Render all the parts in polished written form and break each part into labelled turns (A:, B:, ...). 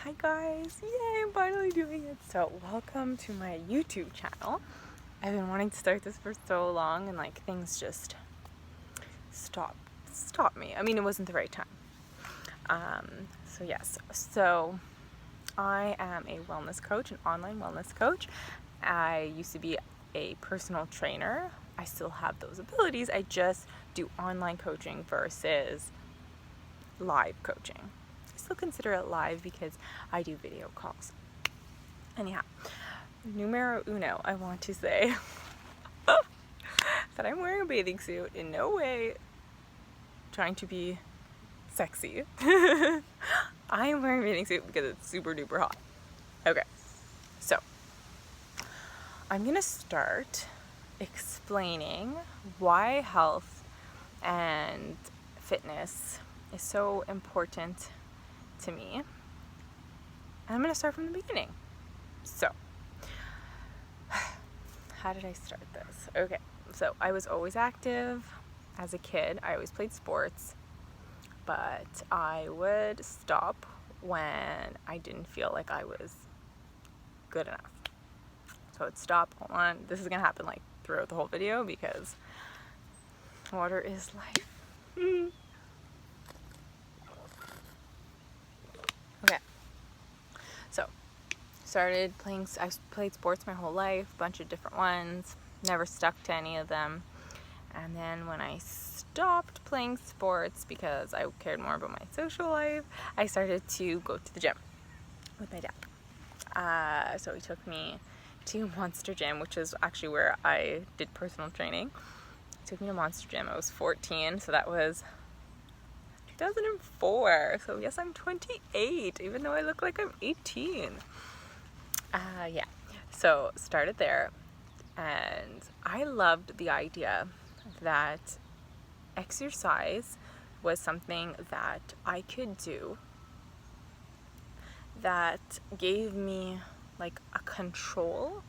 A: Hi guys, yay, I'm finally doing it. So welcome to my YouTube channel. I've been wanting to start this for so long and like things just stopped me. I mean, it wasn't the right time. So I am a wellness coach, an online wellness coach. I used to be a personal trainer. I still have those abilities. I just do online coaching versus live coaching. I still consider it live because I do video calls. Anyhow, numero uno, I want to say that I'm wearing a bathing suit, in no way trying to be sexy. I am wearing a bathing suit because it's super duper hot. Okay, so I'm gonna start explaining why health and fitness is so important to me. And I'm gonna start from the beginning. So, how did I start this? Okay, so I was always active as a kid. I always played sports, but I would stop when I didn't feel like I was good enough. So I'd stop. Hold on, this is gonna happen like throughout the whole video because water is life. Okay, so I played sports my whole life, a bunch of different ones, never stuck to any of them. And then when I stopped playing sports because I cared more about my social life, I started to go to the gym with my dad. So he took me to Monster Gym, which is actually where I did personal training. He took me to Monster Gym. I was 14, so that was 2004. So yes, I'm 28, even though I look like I'm 18. Yeah, so started there, and I loved the idea that exercise was something that I could do that gave me like a control.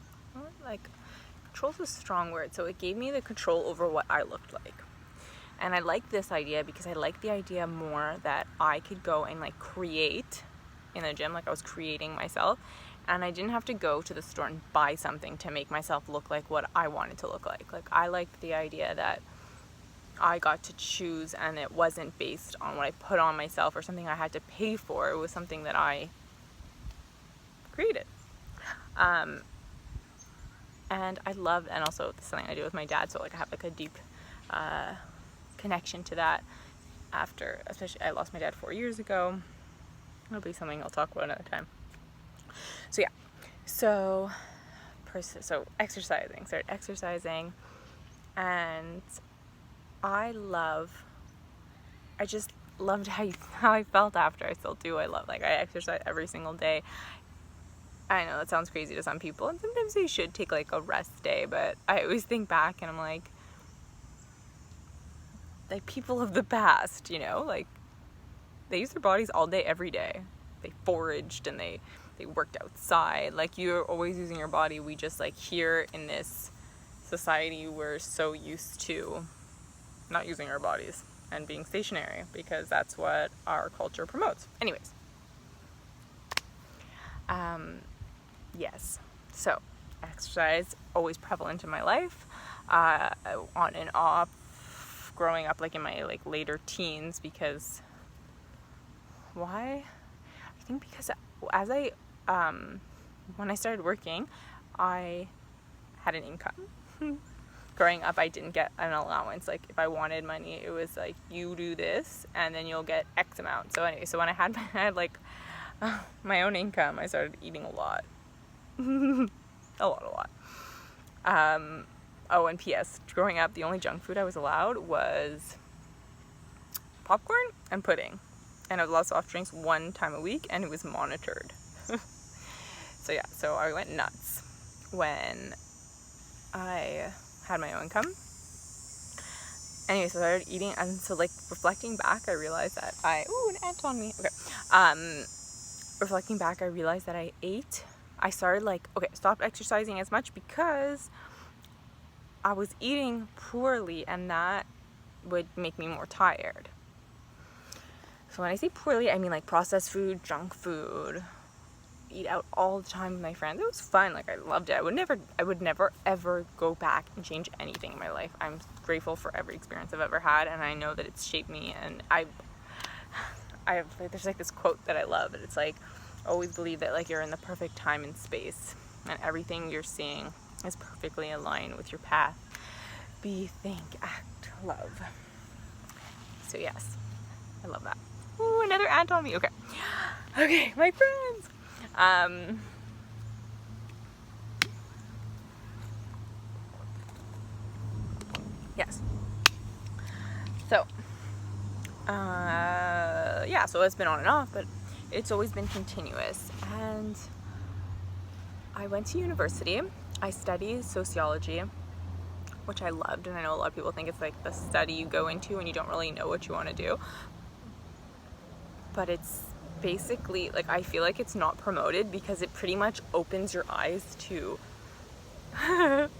A: Control's a strong word, so it gave me the control over what I looked like. And I like this idea because I like the idea more that I could go and like create in the gym, like I was creating myself, and I didn't have to go to the store and buy something to make myself look like what I wanted to look like. Like, I liked the idea that I got to choose, and it wasn't based on what I put on myself or something I had to pay for. It was something that I created. And I loved, and also it's something I do with my dad, so like I have like a deep connection to that after, especially I lost my dad 4 years ago. It'll be something I'll talk about another time. So yeah, so started exercising, and I just loved how I felt after. I still do. I exercise every single day. I know that sounds crazy to some people, and sometimes they should take like a rest day, but I always think back and I'm like people of the past, you know, like they used their bodies all day, every day. They foraged and they worked outside. Like, you're always using your body. We just, like, here in this society, we're so used to not using our bodies and being stationary because that's what our culture promotes. Anyways. Yes. So, exercise, always prevalent in my life, on and off, growing up, like, in my, like, later teens, because why? I think because as when I started working, I had an income. Growing up, I didn't get an allowance. Like, if I wanted money, it was like, you do this and then you'll get X amount. So anyway, so when I had my own income, I started eating a lot. a lot. Oh, and P.S. Growing up, the only junk food I was allowed was popcorn and pudding. And I was allowed soft drinks one time a week, and it was monitored. So yeah, so I went nuts when I had my own income. Anyway, so I started eating, and so like reflecting back, I realized that an ant on me. Okay. Reflecting back, I realized that I started stopped exercising as much because I was eating poorly, and that would make me more tired. So when I say poorly, I mean like processed food, junk food, eat out all the time with my friends. It was fun. Like, I loved it. I would never ever go back and change anything in my life. I'm grateful for every experience I've ever had, and I know that it's shaped me. And there's like this quote that I love, and it's like, always believe that like you're in the perfect time and space, and everything you're seeing is perfectly aligned with your path. Be, think, act, love. So yes, I love that. Ooh, another ant on me. Okay, my friends. Yes. So, yeah, so it's been on and off, but it's always been continuous. And I went to university. I studied sociology, which I loved, and I know a lot of people think it's like the study you go into and you don't really know what you want to do. But it's basically, like, I feel like it's not promoted because it pretty much opens your eyes to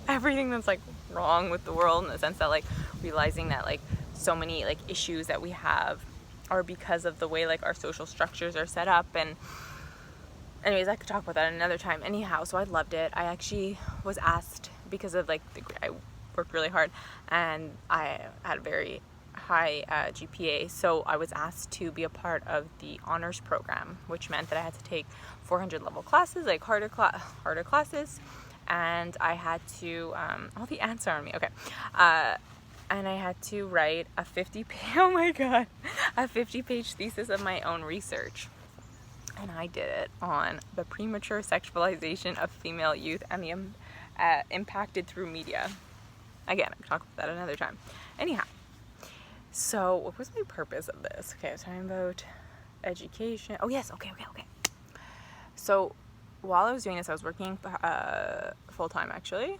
A: everything that's like wrong with the world, in the sense that like realizing that like so many like issues that we have are because of the way like our social structures are set up. And anyways, I could talk about that another time. Anyhow, so I loved it. I actually was asked, because of like I worked really hard and I had a very high GPA, so I was asked to be a part of the honors program, which meant that I had to take 400 level classes, like harder classes, and I had to all the ants are on me. Okay. And I had to write a 50-page thesis of my own research. And I did it on the premature sexualization of female youth and the impacted through media. Again, I can talk about that another time. Anyhow, so what was my purpose of this? Okay, I was talking about education. Oh yes, okay. So while I was doing this, I was working full-time, actually.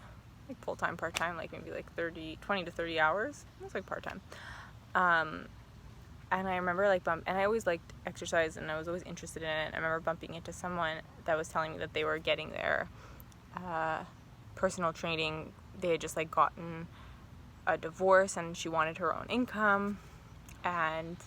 A: Like full-time, part-time, like maybe like 20 to 30 hours. It was like part-time. And I remember like and I always liked exercise and I was always interested in it. I remember bumping into someone that was telling me that they were getting their personal training. They had just like gotten a divorce and she wanted her own income, and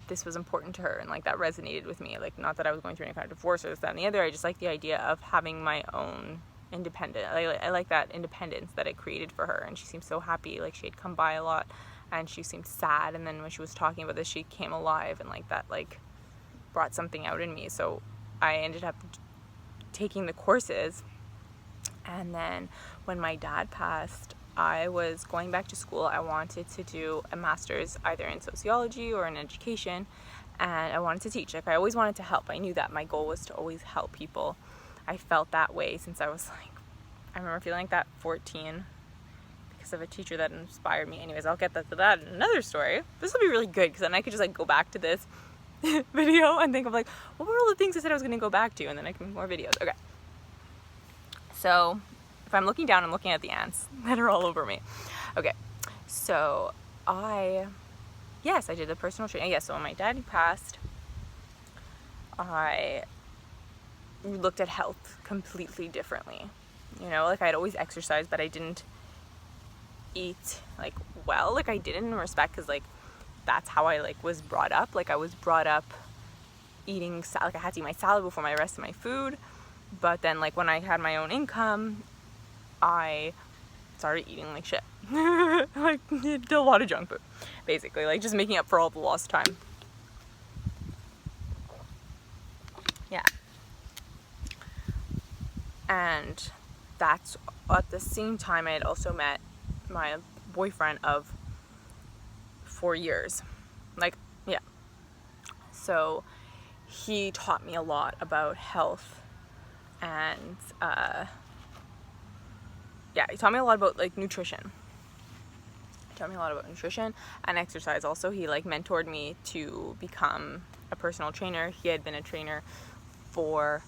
A: this was important to her, and like that resonated with me. Like, not that I was going through any kind of divorce or this, that, and the other. I just like the idea of having my own independent. I like that independence that it created for her, and she seemed so happy. Like, she had come by a lot and she seemed sad, and then when she was talking about this, she came alive, and like that like brought something out in me. So I ended up taking the courses, and then when my dad passed, I was going back to school. I wanted to do a master's either in sociology or in education, and I wanted to teach. Like, I always wanted to help. I knew that my goal was to always help people. I felt that way since I was like, I remember feeling like that 14 because of a teacher that inspired me. Anyways, I'll get to that in another story. This will be really good because then I could just like go back to this video and think of like, what were all the things I said I was going to go back to, and then I can make more videos. Okay. So if I'm looking down, I'm looking at the ants that are all over me. Okay. So I did the personal training. Yes. So when my daddy passed, I looked at health completely differently. You know, like I'd always exercise, but I didn't eat like well. Like I didn't in respect because like that's how I like was brought up. Like I was brought up eating like I had to eat my salad before my rest of my food. But then like when I had my own income, I started eating like shit. Like did a lot of junk food, basically, like just making up for all the lost time. Yeah. And that's at the same time I had also met my boyfriend of 4 years. Like, yeah. So he taught me a lot about health, and he taught me a lot about like nutrition. He taught me a lot about nutrition and exercise also. He like mentored me to become a personal trainer. He had been a trainer for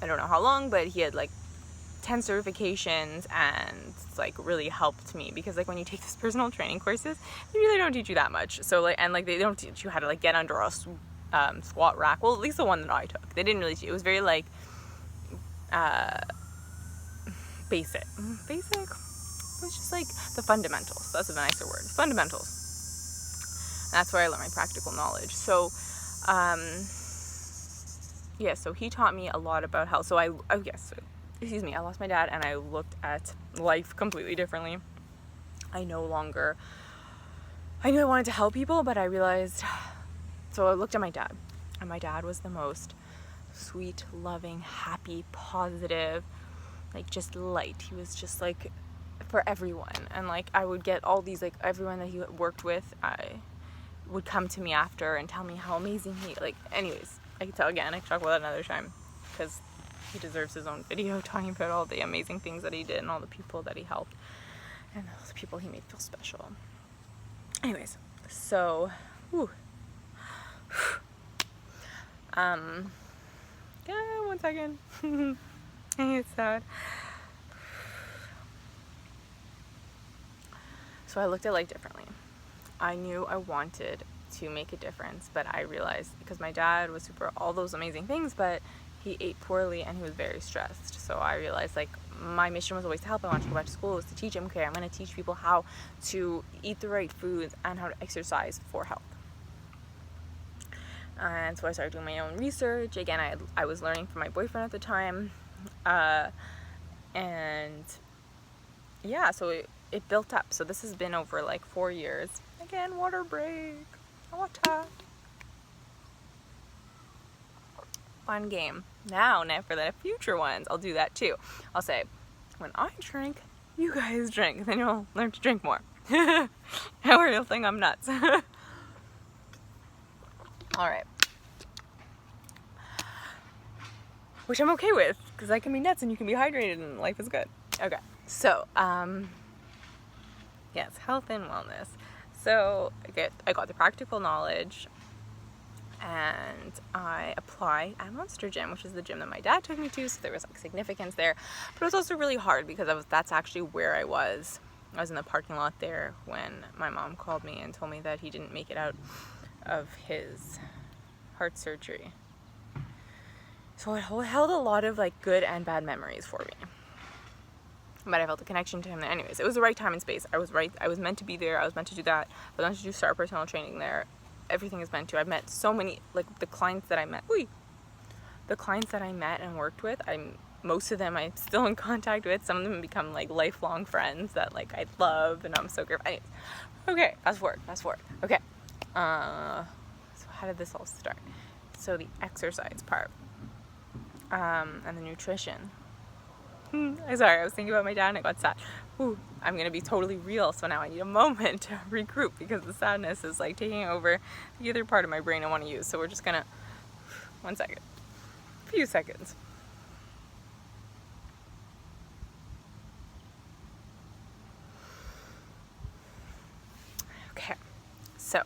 A: I don't know how long, but he had like 10 certifications, and it's like really helped me because like when you take these personal training courses, they really don't teach you that much. So like, and like they don't teach you how to like get under a squat rack. Well, at least the one that I took, they didn't really teach. It was very like basic. It was just like the fundamentals. That's a nicer word. Fundamentals. And that's where I learned my practical knowledge. So yeah, so he taught me a lot about health. So I lost my dad, and I looked at life completely differently. I knew I wanted to help people, but I realized, so I looked at my dad, and my dad was the most sweet, loving, happy, positive, like just light. He was just like for everyone. And like I would get all these, like everyone that he worked with, I would come to me after and tell me how amazing anyways, I could talk about that another time, because he deserves his own video talking about all the amazing things that he did and all the people that he helped and all the people he made feel special. Anyways, so yeah, 1 second. It's sad. So I looked at life differently. I knew I wanted to make a difference, but I realized, because my dad was all those amazing things, but he ate poorly and he was very stressed. So I realized, like, my mission was always to help. I wanted to go back to school. It was to teach him, okay, I'm going to teach people how to eat the right foods and how to exercise for health. And so I started doing my own research. Again, I was learning from my boyfriend at the time. And yeah, so it built up. So this has been over like 4 years. Again, water break. Water. Fun game. Now for the future ones, I'll do that too. I'll say, when I drink, you guys drink. Then you'll learn to drink more. Or you'll think I'm nuts. Alright. Which I'm okay with, because I can be nuts and you can be hydrated and life is good. Okay. So, yes, health and wellness. So, I got the practical knowledge, and I applied at Monster Gym, which is the gym that my dad took me to, so there was like significance there. But it was also really hard because that's actually where I was. I was in the parking lot there when my mom called me and told me that he didn't make it out of his heart surgery. So it held a lot of like good and bad memories for me. But I felt a connection to him there. Anyways, it was the right time and space. I was meant to be there. I was meant to do that. I was meant to do Star Personal Training there. Everything is meant to. I've met so many, like the clients that I met and worked with, most of them I'm still in contact with. Some of them have become like lifelong friends that like I love and I'm so grateful. Anyways, okay, fast forward. Okay, so how did this all start? So the exercise part, and the nutrition. Sorry, I was thinking about my dad and I got sad. I'm gonna be totally real, so now I need a moment to regroup because the sadness is like taking over the other part of my brain I want to use. So we're just gonna, 1 second, a few seconds. Okay, so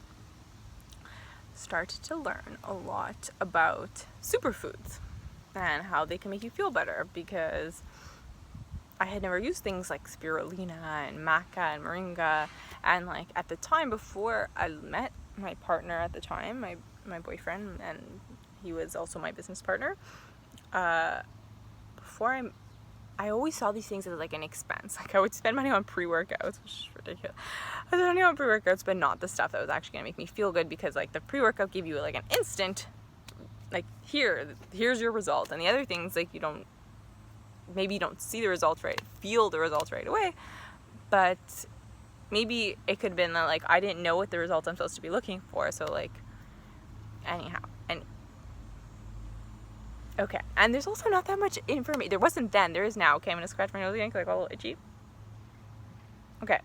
A: started to learn a lot about superfoods and how they can make you feel better, because I had never used things like spirulina and maca and moringa, and like at the time before I met my partner at the time, my boyfriend, and he was also my business partner, before I always saw these things as like an expense. Like I would spend money on pre-workouts, which is ridiculous. I was spending on pre-workouts, but not the stuff that was actually gonna make me feel good, because like the pre-workout gave you like an instant, like here's your result, and the other things like maybe you don't see the results feel the results right away, but maybe it could have been that like I didn't know what the results I'm supposed to be looking for. So like anyhow, and okay, and there's also not that much information. There wasn't then, there is now. Okay, I'm gonna scratch my nose again because I got a little itchy. Okay,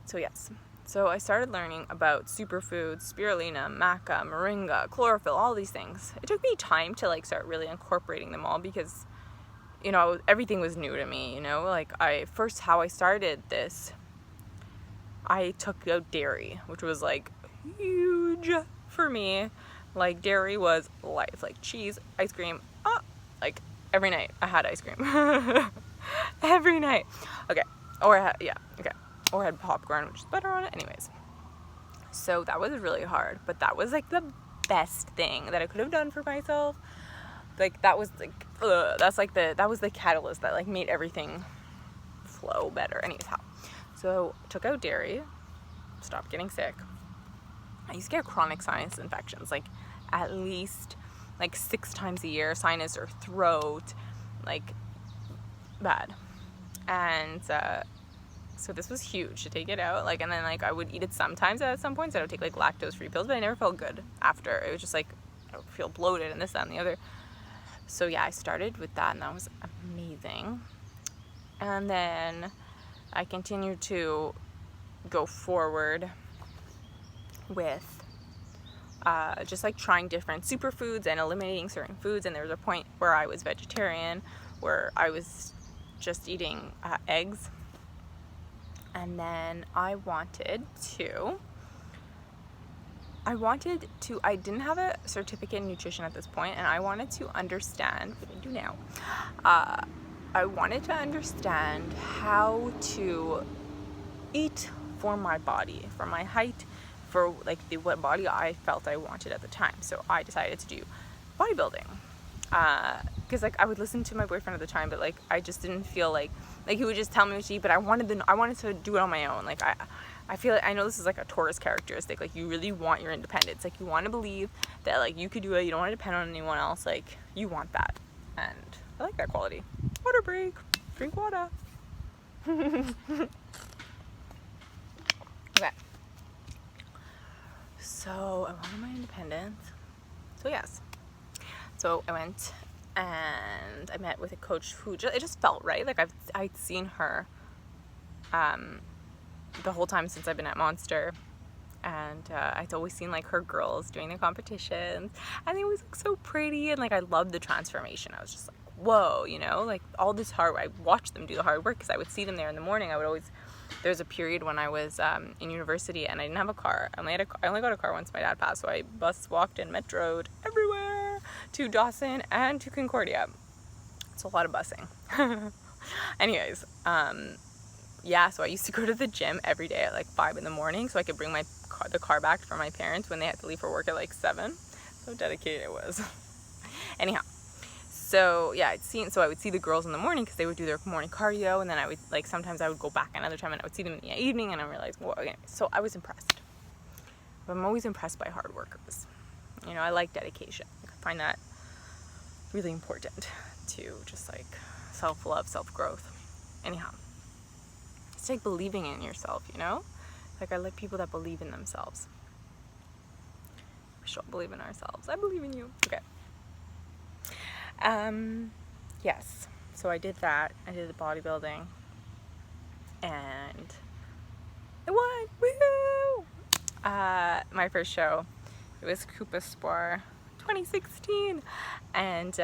A: so yes, so I started learning about superfoods, spirulina, maca, moringa, chlorophyll, all these things. It took me time to like start really incorporating them all, because everything was new to me. Like how I started this, I took out dairy, which was like huge for me. Like dairy was life, like cheese, ice cream, like every night I had ice cream. Every night. Okay. Or I had popcorn, which is better on it. Anyways, so that was really hard, but that was like the best thing that I could have done for myself. Like that was like that was the catalyst that like made everything flow better. Anyhow, so took out dairy, stopped getting sick. I used to get chronic sinus infections like at least like 6 times a year, sinus or throat, like bad. And so this was huge to take it out, like, and then like I would eat it sometimes at some points. I would take like lactose-free pills, but I never felt good after. It was just like I would feel bloated and this, that, and the other. So yeah, I started with that, and that was amazing. And then I continued to go forward with just like trying different superfoods and eliminating certain foods. And there was a point where I was vegetarian, where I was just eating eggs. And then I didn't have a certificate in nutrition at this point, and I wanted to understand what I do now. I wanted to understand how to eat for my body, for my height, for like what body I felt I wanted at the time. So I decided to do bodybuilding. Because like I would listen to my boyfriend at the time, but like I just didn't feel like he would just tell me what to eat, but I wanted to do it on my own. Like I feel like, I know this is like a Taurus characteristic, like you really want your independence, like you want to believe that like you could do it, you don't want to depend on anyone else, like you want that, and I like that quality. Water break, drink water. Okay, so I wanted my independence, so yes. So I went and I met with a coach who it just felt right. Like I'd seen her the whole time since I've been at Monster, and I'd always seen like her girls doing the competitions, and they always look so pretty, and like I loved the transformation. I was just like, whoa, you know, like all this I watched them do the hard work, because I would see them there in the morning. There's a period when I was in university and I didn't have a car. I only got a car once my dad passed, so I walked and metroed everywhere to Dawson and to Concordia. It's a lot of busing. Anyways, yeah, so I used to go to the gym every day at like 5 in the morning so I could bring the car back for my parents when they had to leave for work at like 7. So dedicated it was. Anyhow, so yeah, I would see the girls in the morning because they would do their morning cardio, and then I would like sometimes I would go back another time and I would see them in the evening, and I realized, well, okay. So I was impressed. But I'm always impressed by hard workers. You know, I like dedication. I find that really important to just like self-love, self-growth. Anyhow, it's like believing in yourself, you know? Like I like people that believe in themselves. We should all believe in ourselves. I believe in you. Okay. Yes. So I did that. I did the bodybuilding. And I won! Woohoo! My first show, it was Koopa Spore 2016. And,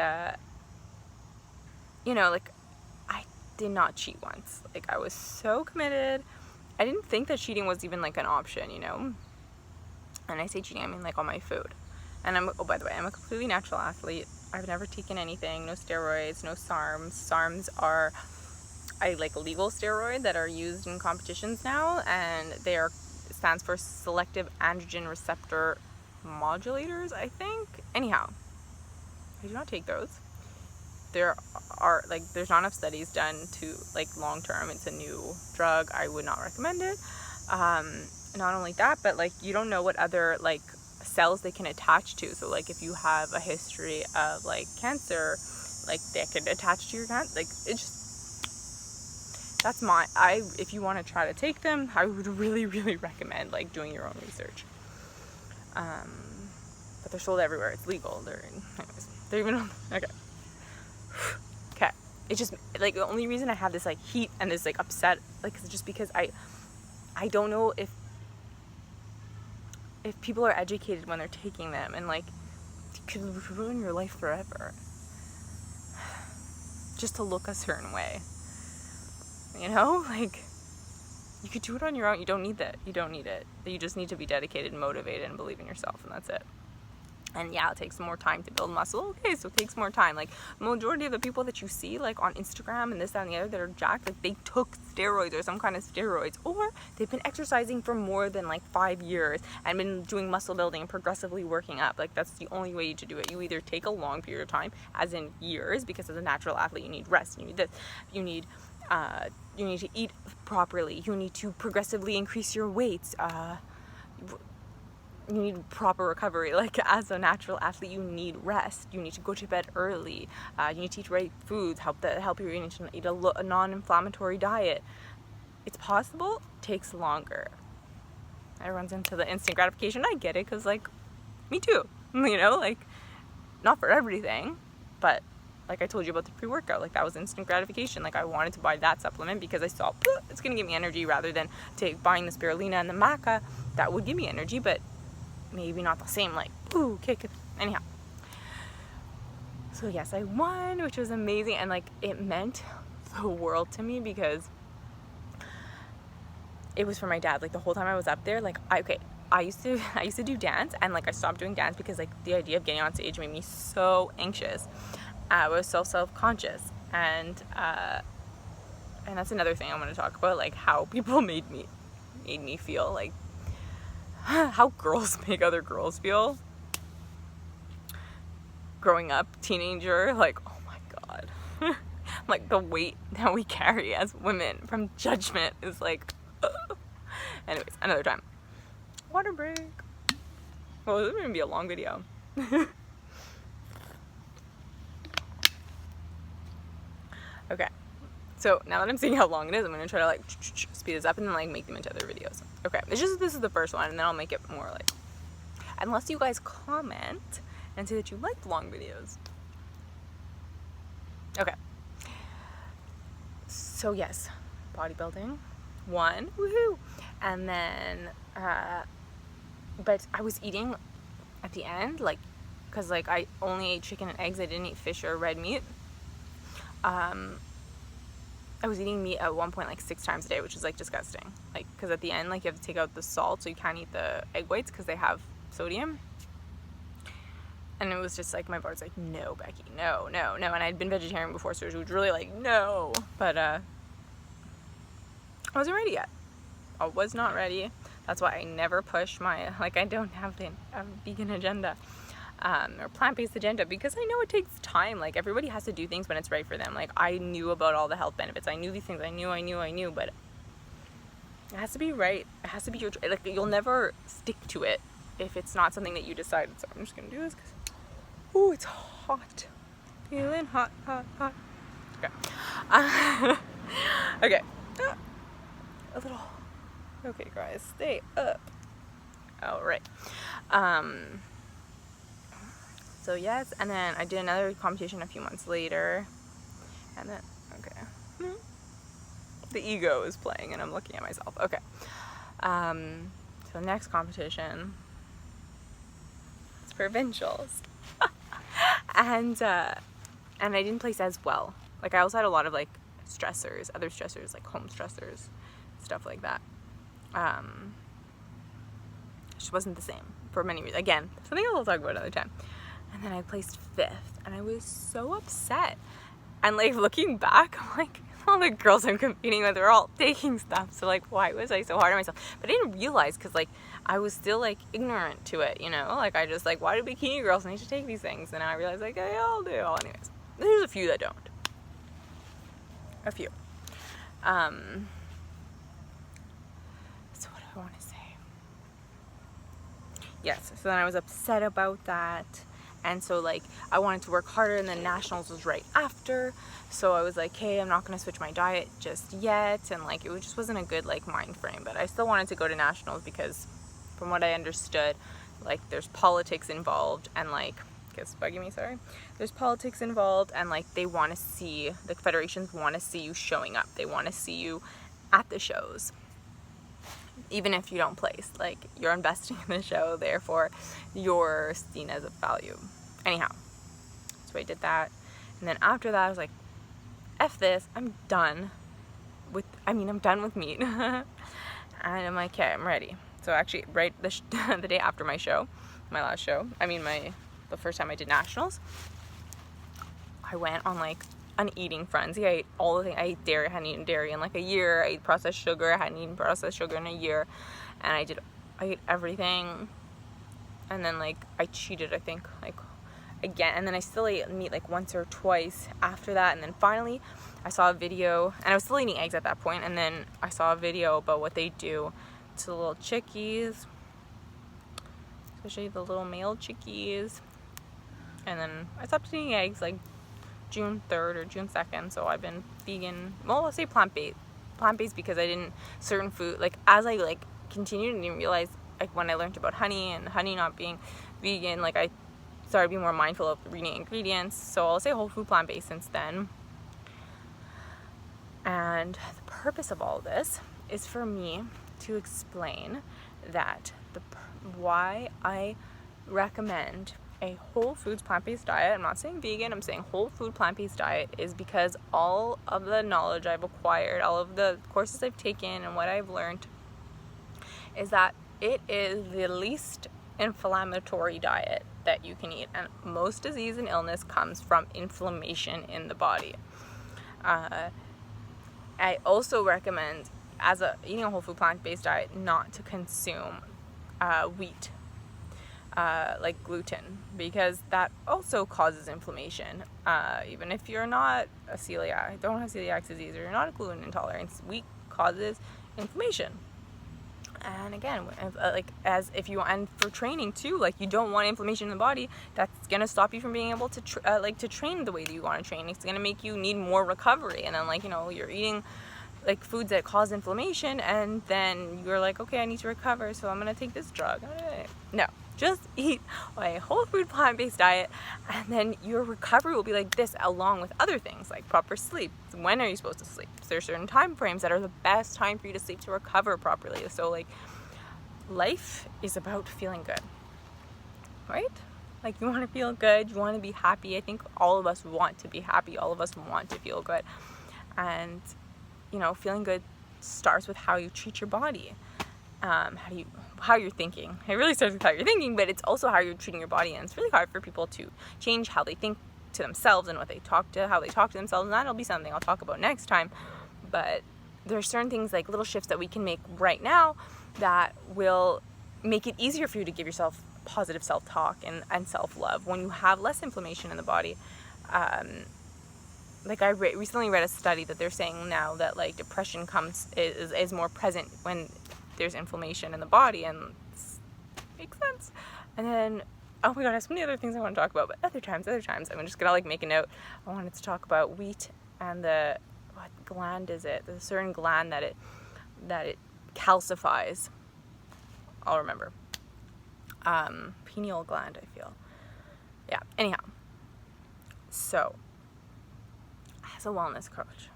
A: you know, like, I did not cheat once. Like, I was so committed. I didn't think that cheating was even, like, an option, you know? And I say cheating, I mean, like, on my food. And oh, by the way, I'm a completely natural athlete. I've never taken anything, no steroids, no SARMs. SARMs are legal steroid that are used in competitions now, and stands for selective androgen receptor modulators, I think. Anyhow, I do not take those. There's not enough studies done to like long term. It's a new drug. I would not recommend it. Not only that, but like you don't know what other like cells they can attach to. So like if you have a history of like cancer, like they could attach to your cancer. Like it just, if you want to try to take them, I would really, really recommend like doing your own research. But they're sold everywhere. It's legal. They're even on, okay. It's just like the only reason I have this like heat and this like upset, like is just because I don't know if people are educated when they're taking them, and like it could ruin your life forever just to look a certain way, you know? Like you could do it on your own. You don't need it. You just need to be dedicated and motivated and believe in yourself, and that's it. And yeah, it takes more time to build muscle. Okay, so it takes more time. Like, majority of the people that you see, like, on Instagram and this, that, and the other that are jacked, like, they took steroids or some kind of steroids. Or they've been exercising for more than, like, 5 years and been doing muscle building and progressively working up. Like, that's the only way to do it. You either take a long period of time, as in years, because as a natural athlete, you need rest, you need this, you need to eat properly, you need to progressively increase your weights, you need proper recovery. Like as a natural athlete, you need rest. You need to go to bed early. You need to eat right foods, help you. You need to eat a non-inflammatory diet. It's possible, takes longer. Everyone's into the instant gratification. I get it, because like me too, you know, like not for everything, but like I told you about the pre-workout, like that was instant gratification. Like I wanted to buy that supplement because I saw it's gonna give me energy, rather than buying the spirulina and the maca that would give me energy, but maybe not the same, like kick it. Anyhow, so yes, I won, which was amazing, and like it meant the world to me, because it was for my dad. Like the whole time I was up there, like I used to do dance, and like I stopped doing dance because like the idea of getting on stage made me so anxious. I was so self-conscious, and that's another thing I want to talk about, like how people made me feel, like how girls make other girls feel. Growing up, teenager, like oh my god, like the weight that we carry as women from judgment is like. Anyways, another time. Water break. Well, this is gonna be a long video. Okay, so now that I'm seeing how long it is, I'm gonna try to like speed this up and then like make them into other videos. Okay, this is the first one, and then I'll make it more like, unless you guys comment and say that you like long videos. Okay, so yes, bodybuilding, one, woohoo, and then but I was eating at the end, like, because like I only ate chicken and eggs, I didn't eat fish or red meat. I was eating meat at one point like 6 times a day, which is like disgusting, like because at the end like you have to take out the salt, so you can't eat the egg whites because they have sodium. And it was just like my body's like, no Becky, no, and I'd been vegetarian before, so it was really like no, but I wasn't ready yet. I was not ready. That's why I never push my, like I don't have a vegan agenda or plant-based agenda, because I know it takes time. Like everybody has to do things when it's right for them. Like I knew about all the health benefits. I knew these things. I knew, but it has to be right. It has to be your, like you'll never stick to it if it's not something that you decided. So I'm just gonna do this because, ooh, it's hot. Feeling hot. Okay. Okay. A little. Okay, guys, stay up. All right. So yes, and then I did another competition a few months later, and then okay, the ego is playing, and I'm looking at myself. Okay. So next competition, it's provincials, and I didn't place as well. Like I also had a lot of like stressors, other stressors, like home stressors, stuff like that. Just wasn't the same for many reasons. Again, something else I'll talk about another time. And then I placed 5th, and I was so upset. And like looking back, I'm like, all the girls I'm competing with are all taking stuff, so like why was I so hard on myself? But I didn't realize, because like I was still like ignorant to it, you know, like I just like, why do bikini girls need to take these things? And I realized like they all do. Anyways, there's a few that don't. A few. So what do I want to say? Yes, so then I was upset about that, and so like I wanted to work harder, and then nationals was right after, so I was like, hey, I'm not going to switch my diet just yet, and like it just wasn't a good like mind frame. But I still wanted to go to nationals because from what I understood, like there's politics involved, and like, it's bugging me, sorry, there's politics involved, and like they want to see, the federations want to see you showing up, they want to see you at the shows. Even if you don't place, like you're investing in the show, therefore you're seen as a value. Anyhow, so I did that, and then after that I was like, F this, I'm done with meat. And I'm like, okay, I'm ready. So actually, right the day after my show, my last show, the first time I did nationals, I went on like an eating frenzy. I ate all the things. I ate dairy. I hadn't eaten dairy in like a year. I ate processed sugar. I hadn't eaten processed sugar in a year. And I ate everything. And then like I cheated, I think, like again. And then I still ate meat like once or twice after that. And then finally I saw a video, and I was still eating eggs at that point. And then I saw a video about what they do to the little chickies especially the little male chickies. And then I stopped eating eggs like June 3rd or June 2nd, so I've been vegan, well, I'll say plant-based because I didn't, certain food, like as I like continued and didn't realize, like when I learned about honey and honey not being vegan, like I started being more mindful of reading ingredients, so I'll say whole food plant-based since then. And the purpose of all this is for me to explain that why I recommend a whole foods plant-based diet. I'm not saying vegan, I'm saying whole food plant-based diet, is because all of the knowledge I've acquired, all of the courses I've taken and what I've learned is that it is the least inflammatory diet that you can eat, and most disease and illness comes from inflammation in the body. I also recommend, as eating a whole food plant-based diet, not to consume wheat, like gluten, because that also causes inflammation. Even if you're not a celiac, don't have celiac disease, or you're not a gluten intolerance, wheat causes inflammation. And again, if you, and for training too, like you don't want inflammation in the body. That's gonna stop you from being able to to train the way that you want to train. It's gonna make you need more recovery, and then you're eating like foods that cause inflammation, and then you're like, okay, I need to recover, so I'm gonna take this drug. No, just eat a whole food plant-based diet, and then your recovery will be like this, along with other things like proper sleep. When are you supposed to sleep? There's certain time frames that are the best time for you to sleep to recover properly. So like, life is about feeling good, right? Like, you want to feel good, you want to be happy. I think all of us want to be happy, all of us want to feel good, and feeling good starts with how you treat your body, how you're thinking. It really starts with how you're thinking, but it's also how you're treating your body, and it's really hard for people to change how they think to themselves and how they talk to themselves, and that'll be something I'll talk about next time. But there's certain things, like little shifts that we can make right now that will make it easier for you to give yourself positive self-talk and self-love when you have less inflammation in the body. Like I recently read a study that they're saying now that like depression is more present when there's inflammation in the body, and makes sense. And then, oh my god, I have so many other things I want to talk about, but other times I'm just gonna like make a note. I wanted to talk about wheat and what gland is it? There's a certain gland that it calcifies. I'll remember. Pineal gland, I feel. Yeah, anyhow. So, as a wellness coach,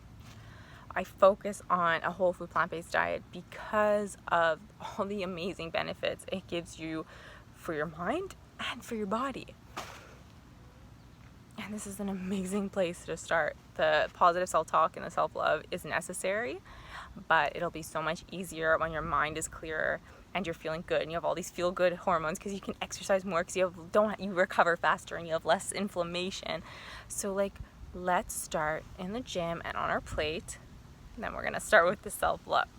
A: I focus on a whole food plant-based diet because of all the amazing benefits it gives you for your mind and for your body. And this is an amazing place to start. The positive self-talk and the self-love is necessary, but it'll be so much easier when your mind is clearer and you're feeling good and you have all these feel-good hormones, because you can exercise more, because you recover faster and you have less inflammation. So like, let's start in the gym and on our plate, and then we're gonna start with the self-love.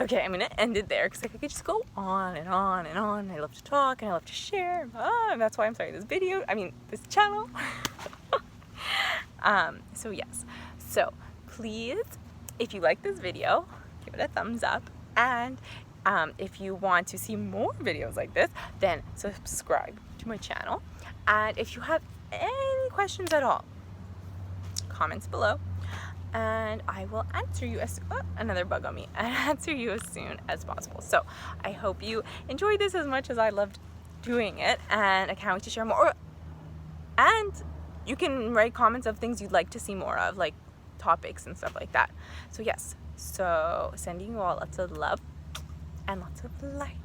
A: Okay, I'm gonna end it there, because like I could just go on and on and on. I love to talk and I love to share, and that's why I'm starting this channel. So yes, so please, if you like this video, give it a thumbs up, and if you want to see more videos like this, then subscribe to my channel. And if you have any questions at all, comments below, and I will answer you another bug on me, and answer you as soon as possible. So I hope you enjoyed this as much as I loved doing it, and I can't wait to share more. And you can write comments of things you'd like to see more of, like topics and stuff like that. So yes, so sending you all lots of love and lots of light.